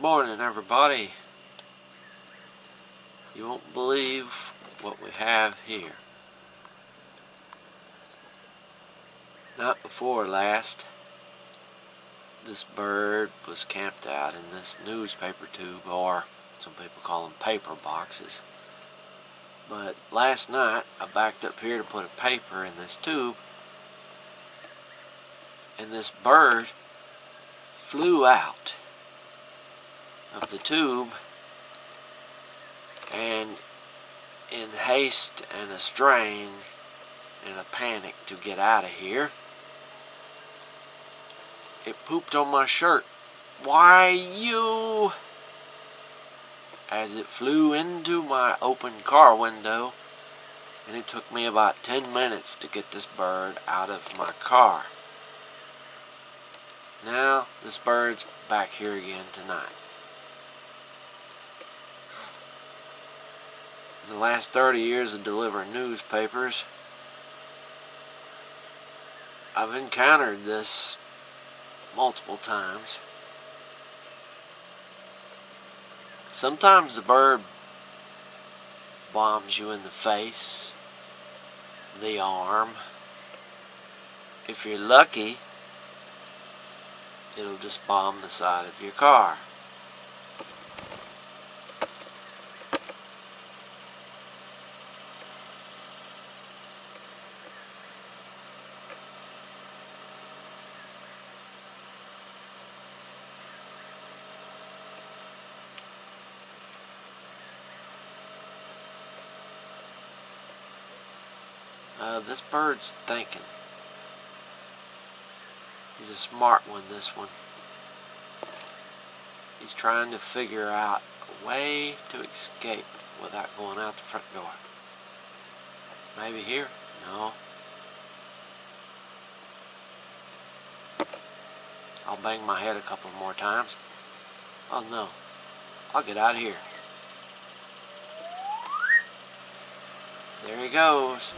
Morning, everybody. You won't believe what we have here. Night before last, this bird was camped out in this newspaper tube, or some people call them paper boxes. But last night, I backed up here to put a paper in this tube, and this bird flew out of the tube, and in haste and a strain and a panic to get out of here, it pooped on my shirt. Why, you! As it flew into my open car window, and it took me about 10 minutes to get this bird out of my car. Now, this bird's back here again tonight. In the last 30 years of delivering newspapers, I've encountered this multiple times. Sometimes the bird bombs you in the face, the arm. If you're lucky, it'll just bomb the side of your car. This bird's thinking. He's a smart one, this one. He's trying to figure out a way to escape without going out the front door. Maybe here? No. I'll bang my head a couple more times. Oh no. I'll get out of here. There he goes.